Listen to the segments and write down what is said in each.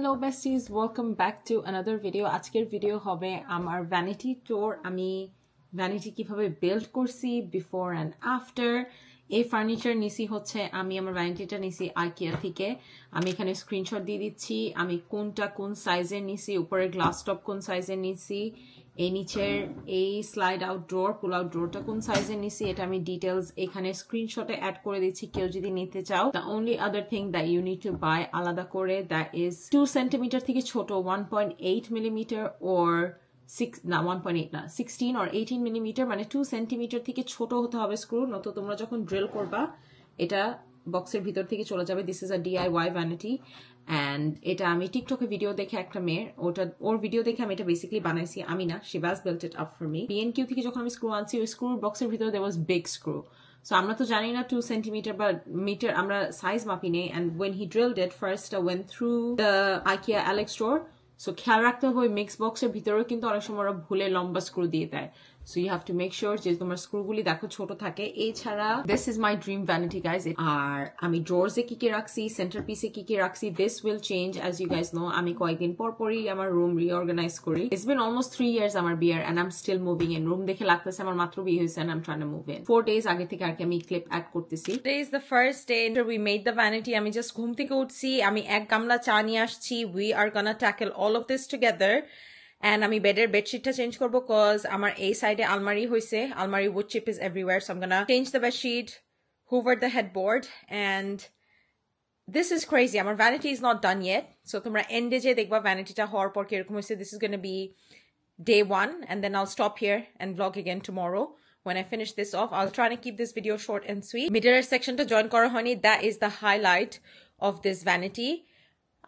Hello besties, welcome back to another video. আজকের video হবে আমার ভ্যানিটি ট্যুর। আমি ভ্যানিটি কিভাবে বিল্ড করছি বিফোর অ্যান্ড আফটার। এই ফার্নিচার নিছি হচ্ছে আমি আমার ভ্যানিটিটা নিছি আইকিয়া থেকে। আমি এখানে স্ক্রিনশট দিয়ে দিচ্ছি আমি কোনটা কোন সাইজের নিছি, উপরের গ্লাস টপ কোন সাইজের নিছি, এই নিচের এই slide out drawer pull out ড্রয়ারটা কোন সাইজের নিছি, এটা আমি ডিটেলস এখানে স্ক্রিনশটে অ্যাড করে দিচ্ছি কেউ যদি নিতে চাও। The only other thing that you need to buy আলাদা করে দ্যাট ইজ 2 সেন্টিমিটার থেকে ছোট 1.8 মিলিমিটার ওর 16 or 18 মিলিমিটার, মানে 2 সেন্টিমিটার থেকে ছোট হতে হবে স্ক্রু, নয়তো তোমরা যখন ড্রিল করবা এটা বক্সের ভিতর থেকে চলে যাবে। This is a DIY vanity and এটা আমি টিকটকে ভিডিও দেখে একটা মেয়ের ওর ভিডিও দেখে আমি এটা বেসিক্যালি বানাইছি, আমি না, she was built it up for me. BNQ থেকে যখন আমি স্ক্রু আনছি ওই স্ক্রুর বক্সের ভিতরে দেয়ার ওয়াজ বিগ স্ক্রু, সো আমরা তো জানি না 2 সেন্টিমিটার বা মিটার, আমরা সাইজ মাপি নেই। And when he drilled it first went through the IKEA Alex store, so খেয়াল রাখতে হবে ওই মিক্স বক্সের ভিতরেও কিন্তু অনেক সময় ওরা ভুলে লম্বা স্ক্রু দিয়ে দেয়, so you have to make sure যে তোমার স্ক্রুগুলি দেখো ছোট থাকে। এছাড়া this is my dream vanity guys. আর আমি ড্রোরসে কি কি রাখছি, সেন্টার পিসে কি কি রাখছি, this will change as you guys know. আমি কয়েকদিন পর পরই আমার রুম রিঅর্গানাইজ করি। ইটস বিন অলমোস্ট 3 years আমার বিয়ার and I am still moving in. Room দেখে লাগতেছে আমার মাত্র বিয়ে হয়েছে and I am trying to move in. 4 days আগে থেকে আর কি আমি ক্লিপ অ্যাড করতেছি। Today is the first day we made the vanity. আমি জাস্ট ঘুম থেকে উঠছি, আমি এক গামলা চা নিয়ে আসছি। We are gonna tackle all of this together. And আমি বেডের বেডশিটটা চেঞ্জ করবো কজ আমার এই সাইডে আলমারি হয়েছে, আলমারি wood chip is everywhere, so I'm gonna change the bedsheet, hoover the headboard, and this is crazy. আমার vanity is not done yet, so তোমরা এন্ডে যে দেখবা ভ্যানিটিটা হওয়ার পর কিরকম হয়েছে। This is gonna be day 1 and then I'll stop here and vlog again tomorrow. When I finish this off, I'll try to keep this video short and sweet. Middle sectionটা join করা হয়নি, that is the highlight of this vanity.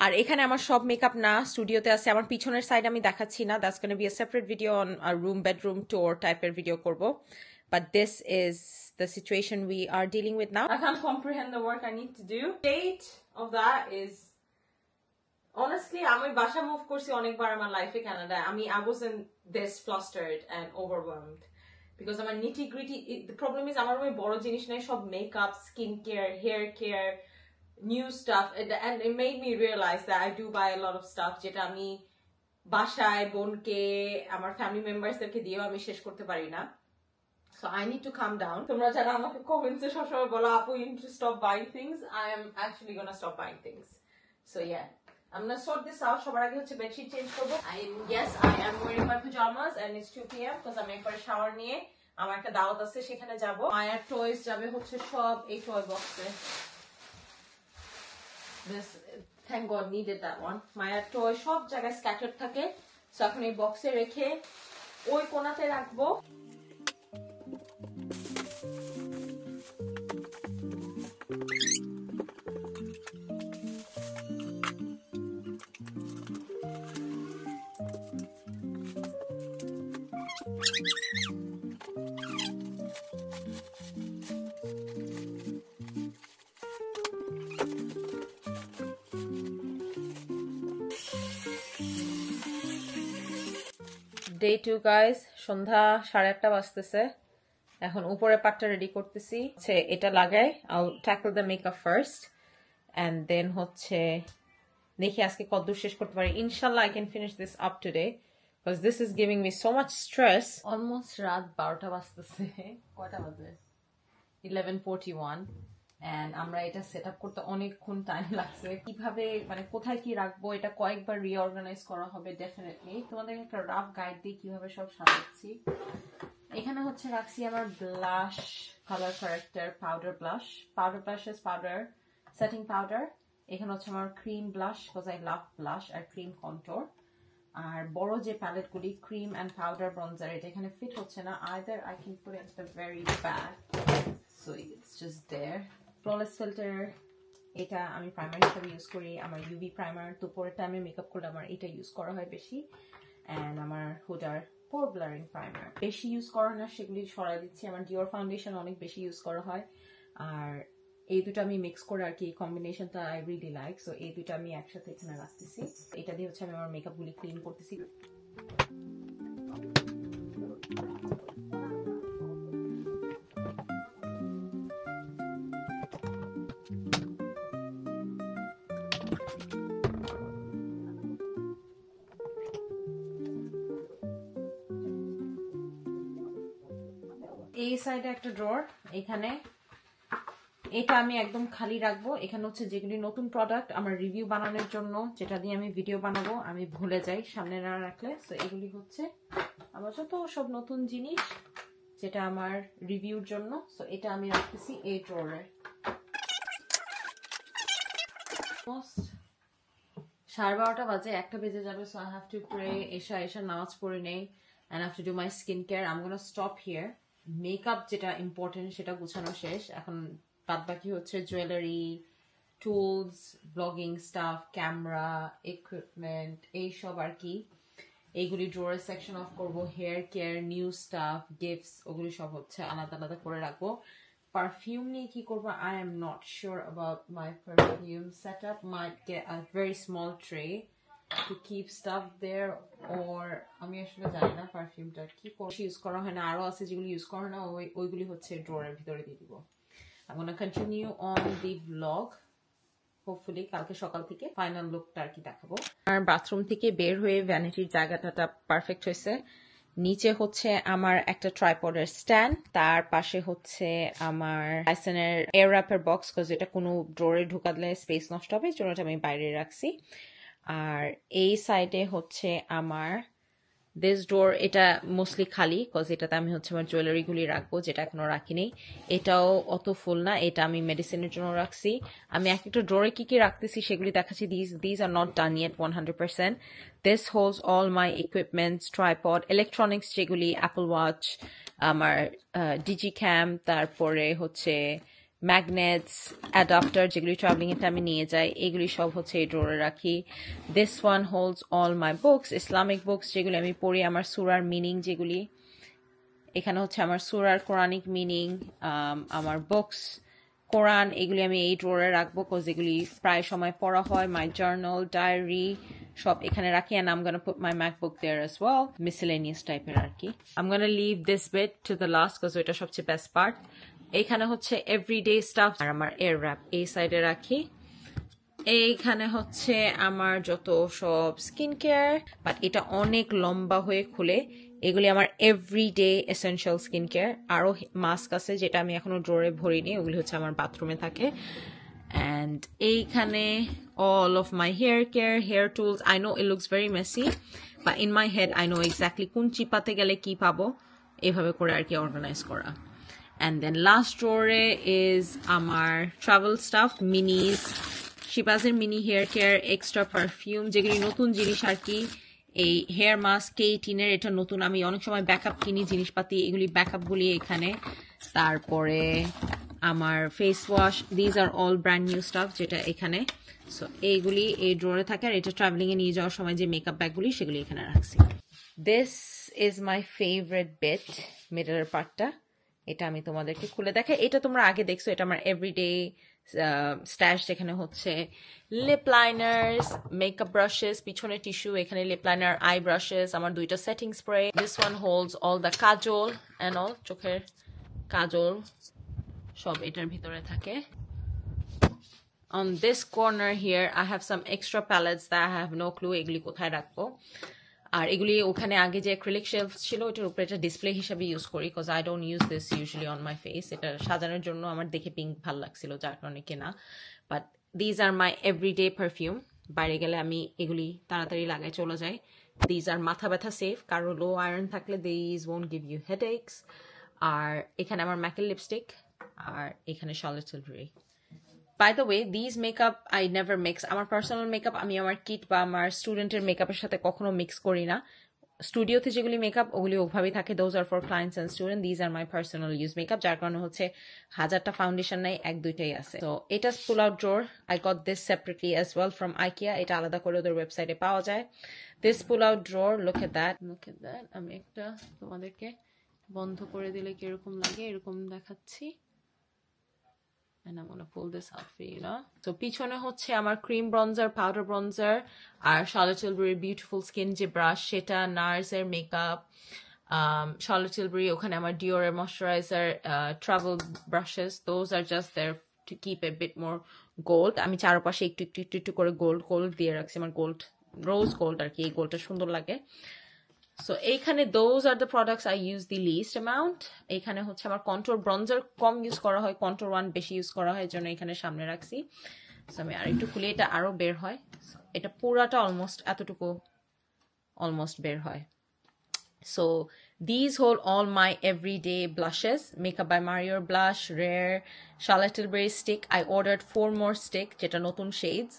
আর এখানে আমার সব makeup না, স্টুডিওতে আছে। আমার পিছনের সাইড আমি দেখাচ্ছি না, that's gonna be a separate video on a room bedroom tour টাইপের ভিডিও করব। But this is the situation we are dealing with now. I can't comprehend the work I need to do. State of that is honestly আমি বাসা move করছি অনেকবার আমার লাইফে কানাডায়। আমি I wasn't this flustered and overwhelmed because আমার nitty gritty, the problem is আমার ওই বড় জিনিস নাই, সব makeup, skin care, hair care, new stuff, and it made me realize that I do buy a lot of stuff যেটা আমি বাসায় বোনকে আমার ফ্যামিলি মেম্বারসদেরকে দিয়েও আমি শেষ করতে পারি না, so I need to calm down. তোমরা যারা আমাকে কমেন্টসে সবসময় বলো আপু you need to stop buying things, I am actually gonna stop buying things. So yeah, I'm gonna sort this out. সবার আগে হচ্ছে বেডশিট চেঞ্জ করবো। Yes, I am wearing my pajamas and it's 2 PM because আমি একবার shower নিয়ে আমার একটা দাওয়াত আছে সেখানে যাব। মায়ের টয়েস যাবে হচ্ছে সব এই টয় বক্সে। This, thank God, needed that one. মায়ের টয় সব জায়গায় স্ক্যাটার্ড থাকে, সো এখন এই বক্সে রেখে ওই কোণাতে রাখবো। Day 2 guys, সন্ধ্যা 8:30 বাজতেছে। এখন উপরের পার্টটা রেডি করতেছি। এটা লাগাই, I'll tackle the makeup first and then হচ্ছে দেখি আজকে কতদূর শেষ করতে পারি। ইনশাআল্লাহ I can finish this up today because this is giving me so much stress. Almost রাত 12টা বাজতেছে। কয়টা বাজে? 11:41 and আমরা এটা সেট আপ করতে অনেকক্ষণ টাইম লাগছে। কিভাবে মানে কোথায় কি রাখবো এটা কয়েকবার রিঅর্গানাইজ করা হবে ডেফিনেটলি। তোমাদের একটা রাফ গাইড দিই কিভাবে সব সাজাচ্ছি। এখানে হচ্ছে রাখছি আমার blush, colour corrector, powder blush, powder setting powder. এখানে হচ্ছে আমার cream blush because I love blush আর ক্রিম কন্ট্রোল। আর বড় যে প্যালেটগুলি ক্রিম অ্যান্ড পাউডার ব্রনজার, এটা এখানে ফিট হচ্ছে না, either I can put it in the very back, so it's just there. Flawless filter, এটা আমি প্রাইমার হিসেবে ইউজ করি। আমার ইউভি প্রাইমার তো পরের টাইমে মেকআপ করলে আমার এটা ইউজ করা হয় বেশি। অ্যান্ড আমার হুডার পোর ব্লারিং প্রাইমার বেশি ইউজ করা না, সেগুলি সরাই দিচ্ছি। আমার ডিওর ফাউন্ডেশন অনেক বেশি ইউজ করা হয়, আর এই দুটো আমি মিক্স করে আর কি কম্বিনেশনটা আই রিয়েলি লাইক, সো এই দুটো আমি একসাথে এখানে রাখতেছি। এটা দিয়ে হচ্ছে আমি আমার মেকআপগুলি ক্লিন করতেছি। এই সাইডে একটা ড্রয়ার, এখানে এটা আমি একদম খালি রাখবো। এখানে হচ্ছে যেগুলি নতুন প্রোডাক্ট আমার রিভিউ বানানোর জন্য, যেটা দিয়ে আমি ভিডিও বানাবো, আমি ভুলে যাই সামনে না রাখলে। তো এগুলি হচ্ছে আমার যত সব নতুন জিনিস যেটা আমার রিভিউর জন্য। তো এটা আমি রাখতেছি এই ড্রয়ারে। 12:30 বাজে, 1টা বেজে যাবে। So I have to pray. এসা নামাজ পড়ে নেই and I have to do my skincare. I'm gonna stop here. মেকআপ যেটা ইম্পর্টেন্ট সেটা গুছানো শেষ, এখন বাদ বাকি হচ্ছে jewellery, tools, blogging stuff, camera, equipment, এইসব আর কি। এইগুলি ড্রয়ার সেকশন অফ করবো। Hair care, new stuff, gifts, ওগুলি সব হচ্ছে আলাদা আলাদা করে রাখবো। পারফিউম নিয়ে কি করবো, I am not sure about my perfume setup. Might get a very small tray to keep stuff there, or আমি আসলে জানি না পারফিউমটা কি ইউজ করা হয় না, আরো আছে যেগুলো ইউজ করা হয় না, ওইগুলি হচ্ছে ড্রয়ারের ভিতরে দিয়ে দিব। I'm gonna continue on the vlog. Hopefully কালকে সকাল থেকে ফাইনাল লুকটা আর কি দেখাবো। আর বাথরুম থেকে বের হয়ে ভ্যানিটির জায়গাটা পারফেক্ট হয়েছে। নিচে হচ্ছে আমার একটা ট্রাইপডের স্ট্যান্ড, তার পাশে হচ্ছে আমার ডাইসনের এয়ার র্যাপের বক্স, কজ এটা কোনো ড্রয়ারে ঢুকালে স্পেস নষ্ট হবে, এই জন্য আমি বাইরে রাখছি। আর এই সাইডে হচ্ছে আমার দিস ডোর, এটা মোস্টলি খালি, কজ এটাতে আমি হচ্ছে আমার জুয়েলারি গুলি রাখবো, যেটা এখনো রাখিনি। এটাও অত ফুল না, এটা আমি মেডিসিনের জন্য রাখছি। আমি একটা ডোরে কি কি রাখতেছি সেগুলি দেখাচ্ছি। This are not done yet 100%. This holds all my equipments, tripod, electronics যেগুলি, অ্যাপল ওয়াচ, আমার ডিজি ক্যাম, তারপরে হচ্ছে ম্যাগনেটস, অ্যাডাপ্টার যেগুলি ট্রাভেলিং এ আমি নিয়ে যাই, এগুলি সব হচ্ছে এই ড্রয়ারে রাখি। This one holds all my books, Islamic books যেগুলি আমি পড়ি, আমার সূরার মিনিং যেগুলি, এখানে হচ্ছে আমার সূরার কোরআনিক মিনিং, আমার বুকস, কোরআন, এগুলি আমি এই ড্রয়ারে রাখবো, কজ এগুলি প্রায় সময় পড়া হয়। মাই জার্নাল, ডায়েরি সব এখানে রাখি। and I'm gonna put my MacBook there as well, miscellaneous টাইপের আর কি। I'm gonna leave this bit to the last, cause ওইটা সবচেয়ে বেস্ট পার্ট। এইখানে হচ্ছে এভরিডে স্টাফ আর আমার এয়ার র্যাপ এই সাইডে রাখি। এইখানে হচ্ছে আমার যত সব স্কিন কেয়ার, বাট এটা অনেক লম্বা হয়ে খুলে, এগুলি আমার এভরিডে এসেনশিয়াল স্কিন কেয়ার। আরো মাস্ক আছে যেটা আমি এখনো ড্রয়ারে ভরিনি, ওগুলি হচ্ছে আমার বাথরুমে থাকে। and এইখানে all of my hair care, hair tools. I know it looks very messy, but in my head I know exactly কোন চিপাতে গেলে কি পাবো, এভাবে করে আর কি অর্গানাইজ করা। And then last drawer is আমার travel stuff, minis, শিবাজের mini hair care, extra perfume যেগুলি নতুন জিনিস আর কি। এই হেয়ার মাস্ক কেইটিনের, এটা নতুন, আমি অনেক সময় ব্যাকআপ কিনি জিনিসপাতি, এগুলি ব্যাকআপ গুলি এখানে। তারপরে আমার face wash, these are all brand new staff যেটা এখানে। সো এইগুলি এই ড্রয়ারে থাকে। আর এটা ট্রাভেলিং এ নিয়ে যাওয়ার সময় যে মেকআপ ব্যাগগুলি সেগুলি এখানে রাখছি। This is my favourite bit, মিডলের পার্টটা, এটা আমি তোমাদেরকে খুলে দেখাই। এটা তোমরা আগে দেখছো, এটা আমার এভরিডে স্ট্যাশ, যেখানে হচ্ছে লিপ লাইনার্স, মেকআপ ব্রাশেস, পিছনে টিস্যু, এখানে লিপ লাইনার, আই ব্রাশেস, আমার দুইটা setting spray. This one holds all the kajal and all, চোখের কাজল সব এটার ভিতরে থাকে। On this corner here I have some extra palettes that I have no clue এগুলি কোথায় রাখবো। আর এগুলি ওখানে আগে যে অ্যাক্রিলিক শেলফ ছিল ওটার উপরে এটা ডিসপ্লে হিসেবে ইউজ করি, because I don't use this usually on my face. এটা সাজানোর জন্য আমার দেখে পিঙ্ক ভাল লাগছিল, যার কারণে কেনা। But these are my everyday perfume, বাইরে গেলে আমি এগুলি তাড়াতাড়ি লাগাই চলে যাই। দিজ আর মাথা ব্যথা সেফ, কারো লো আয়রন থাকলে দিজ ওয়ন্ট গিভ ইউ হেডএকস। আর এখানে আমার ম্যাকেল লিপস্টিক, আর এখানে Charlotte tilbury. By the way, these makeup I never mix. আমার পার্সোনাল মেকআপ আমি আমার কিট বা আমার স্টুডেন্টের মেকআপের সাথে কখনো মিক্স করি না। স্টুডিওতে যেগুলি মেকআপ ওগুলি ওভাবেই থাকে, those are for clients and students. These are my personal use makeup, যার কারণে হচ্ছে 1000টা ফাউন্ডেশন নাই, 1-2টাই আছে। তো এটা পুল out drawer, I got this separately as well from IKEA. এটা আলাদা করে ওদের ওয়েবসাইটে পাওয়া যায়। This pull out drawer, look at that. আমি একটা তোমাদেরকে বন্ধ করে দিলে কিরকম লাগে এরকম দেখাচ্ছি। And I'm gonna pull this out for you now. So পিছনে হচ্ছে আমার ক্রিম ব্রনজার, পাউডার ব্রনজার, আর শার্লট tilbury বিউটিফুল স্কিন যে ব্রাশ সেটা, নার্স এর মেকআপ, শার্লট tilbury, ওখানে আমার ডিওর এর moisturiser, travel brushes, those are just there to keep a bit more gold. আমি চারপাশে একটু করে গোল্ড দিয়ে রাখছি, আমার গোল্ড রোজ গোল্ড আর কি, এই গোল্ডটা সুন্দর লাগে। সো এইখানে those are the products I use the least amount. এইখানে হচ্ছে আমার কন্ট্রোর ব্রঞ্জার কম ইউজ করা হয়, কন্ট্রোর 1 বেশি ইউজ করা হয়, জন্য এখানে সামনে রাখছি। সো আমি আরেকটু খুলে, এটা আরো বের হয়, এটা পুরাটা অলমোস্ট এতটুকু অলমোস্ট বের হয়। So these hold all my everyday blushes. Makeup by Mario blush, Rare, Charlotte Tilbury stick. I ordered 4 more stick, jeta notun shades.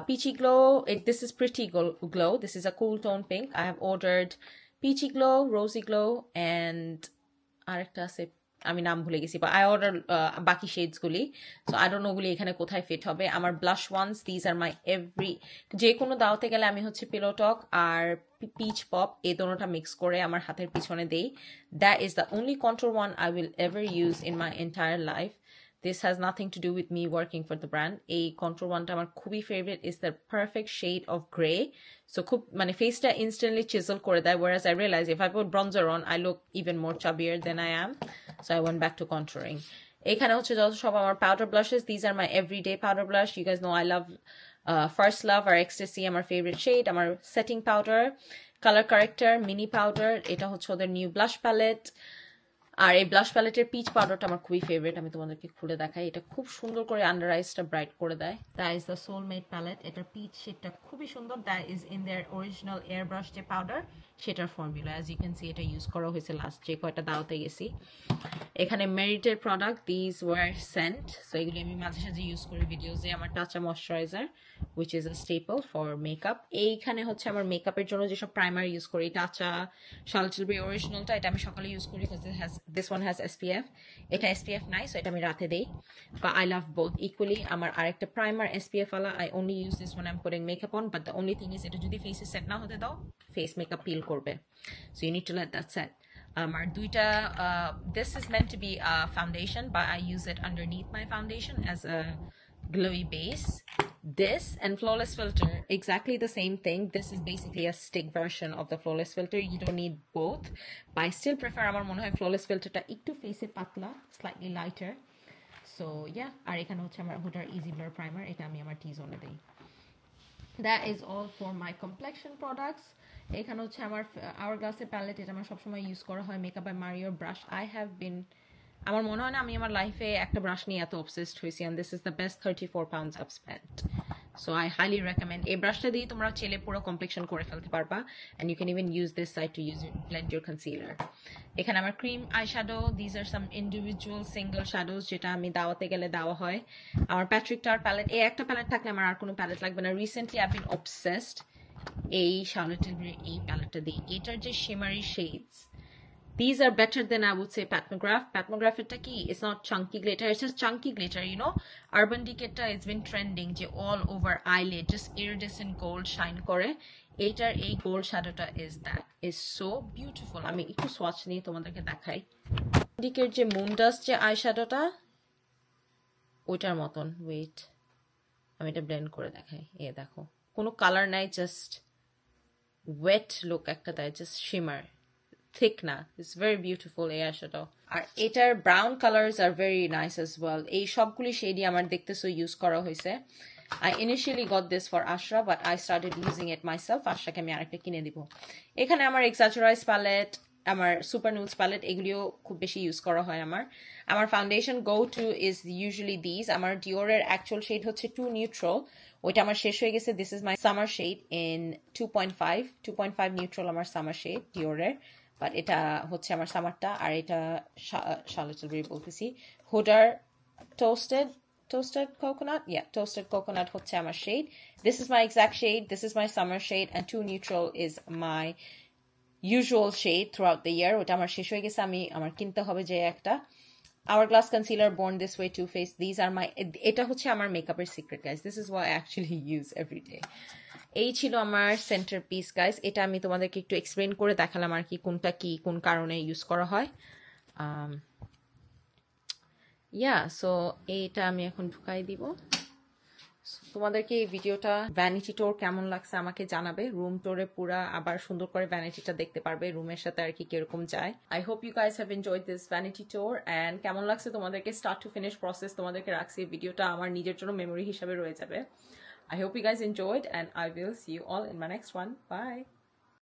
Peachy Glow, this is Pretty Glow. This is a cool tone pink. I have ordered Peachy Glow, Rosy Glow, and আরেকটা আছে আমি নাম ভুলে গেছি, বা I order বাকি shades গুলি। So I don't know গুলি এখানে কোথায় ফিট হবে। আমার blush ones, these are my every, যে কোনো দাওয়াতে গেলে আমি হচ্ছে পিলো টক আর পিচ পপ এই দোনোটা মিক্স করে আমার হাতের পিছনে দেই। That is the only control one I will ever use in my entire life. This has nothing to do with me working for the brand. এই contour one টা আমার খুবই favorite, is the perfect shade of gray. So খুব মানে ফেসটা instantly chisel করে দেয়, whereas I realize if I put bronzer on I look even more chubbier than I am. So I went back to contouring. এখানে হচ্ছে যত সব আমার powder blushes. These are my everyday powder blush. You guys know I love First Love or Ecstasy, আমার favorite shade. আমার setting powder, color corrector, mini powder, এটা হচ্ছে ওদের new blush palette. আর এই ব্লাশ প্যালেটের পিচ পাউডারটা আমার খুবই ফেভারিট, আমি তোমাদেরকে খুলে দেখাই। এটা খুব সুন্দর করে আন্ডার আইসটা ব্রাইট করে দেয়। That is the soulmate palette. এটার পিচ শেডটা খুবই সুন্দর। That is in their original air brush যে পাউডার, সেটার formula. As you can see এটা ইউজ করা হয়েছে লাস্ট যে কয়টা দাওয়াতে গেছি। এখানে মেরিটের product, these were sent. So এগুলি আমি মাঝে সাঝে ইউজ করি ভিডিওজে। আমার Tatcha moisturiser which is a staple for makeup. এইখানে হচ্ছে আমার মেকআপের জন্য যেসব প্রাইমার ইউজ করি, টাচা Charlotte Tilbury অরিজিনালটা, এটা আমি সকালে ইউজ করি because this one has SPF. এটা SPF নাই, সো এটা আমি রাতে দেই, but I love both equally. আমার আরেকটা প্রাইমার SPF ওয়ালা, I only use this when I'm putting makeup on, but the only thing is এটা যদি ফেসে সেট না হতে দাও ফেস মেকআপ পিল করবে, so you need to let that set. Our দুইটা this is meant to be a foundation, but I use it underneath my foundation as a glowy base. This and Flawless Filter, exactly the same thing. This is basically a stick version of the Flawless Filter. You don't need both, but I still prefer আমার মনে হয় Flawless Filter টা একটু ফেসে পাতলা, slightly lighter. So yeah, আর এখানে হচ্ছে আমার Huda Easy Blur Primer, এটা আমি আমার T-zone দেই। That is all for my complexion products. এখানে হচ্ছে আমার Hourglass palette, এটা আমার সবসময় ইউজ করা হয়। Makeup by Mario brush. I have been, আমার মনে হয় না আমি আমার লাইফে একটা ব্রাশ নিয়ে এত অবসেসড হয়েছি, and this is the best 34 pounds I've spent. So I highly recommend. এই ব্রাশটা দিয়ে তোমরা চেলে পুরো কমপ্লেকশন করে ফেলতে পারবা, and you can even use this side to use blend your concealer. এখানে আমার cream eyeshadow, these are some individual single shadows যেটা আমি দাওয়াতে গেলে দেওয়া হয়। আমার Patrick Star palette, এই একটা প্যালেট থাকলে আমার আর কোনো প্যালেট লাগবে না। রিসেন্টলি I've been obsessed এই Charlotte Tilbury এই প্যালেটটা দিয়ে। এটার যে shimmery shades, these are better than I would say Pat McGrath. Pat McGrath এটা কি, it's not chunky glitter, it's just chunky glitter, you know. Urban Decay it's been trending যে all over eyelid just iridescent gold shine করে। এটার এই gold shadowটা is so beautiful. আমি একটু swatch নিয়ে তোমাদেরকে দেখাই। Decay যে Moon Dust যে eyeshadowটা ওইটার মতন, ওয়েট আমি এটা ব্লেন্ড করে দেখাই। এই দেখো কোনো কালার নাই, জাস্ট ওয়েট লুক একটা দেয়, জাস্ট শিমার, thick না, it's very beautiful এই eyeshadow। আর এটার brown colours are very nice as well। এই সবগুলি শেডই আমার দেখতেছো ইউজ করা হয়েছে। I initially got this for Ashra, but I started using it myself. আশরাকে আমি আরেকটা কিনে দিব। এখানে আমার Exaggerate palette, আমার Super Nudes palette, এগুলিও খুব বেশি ইউজ করা হয় আমার। আমার foundation go to is usually these. আমার Dior-এর actual shade হচ্ছে 2 Neutral, ওইটা আমার শেষ হয়ে গেছে। This is my summer shade in 2.5 neutral আমার summer shade Dior-এর, বাট এটা হচ্ছে আমার সামারটা, আর এটা Charlotte Tilbury বলতেছি Huda toasted coconut, yeah, toasted coconut হচ্ছে আমার shade. This is my exact shade, this is my summer shade, and 2 neutral is my usual shade throughout the year. ওটা আমার শেষ হয়ে গেছে, আমি আমার কিনতে হবে যে একটা Hourglass concealer, Born This Way, Too Faced. These are my, এটা হচ্ছে আমার মেকআপের secret guys, this is what I actually use every day. এই ছিল আমার সেন্টার পিস গাইস। এটা আমি তোমাদেরকে একটু এক্সপ্লেন করে দেখালাম আর কি কোনটা কি কোন কারণে ইউজ করা হয়। সো এইটা আমি এখন ঢুকাই দিব। তোমাদেরকে এই ভিডিওটা ভ্যানিটি টোর কেমন লাগছে আমাকে জানাবে। রুম টোরে পুরা আবার সুন্দর করে ভ্যানিটিটা দেখতে পারবে, রুমের সাথে আর কি কিরকম যায়। I hope you guys have enjoyed this vanity tour, and কেমন লাগছে তোমাদেরকে স্টার্ট টু ফিনিশ প্রসেস তোমাদেরকে রাখছি। ভিডিওটা আমার নিজের জন্য মেমোরি হিসাবে রয়ে যাবে। I hope you guys enjoyed, and I will see you all in my next one. Bye.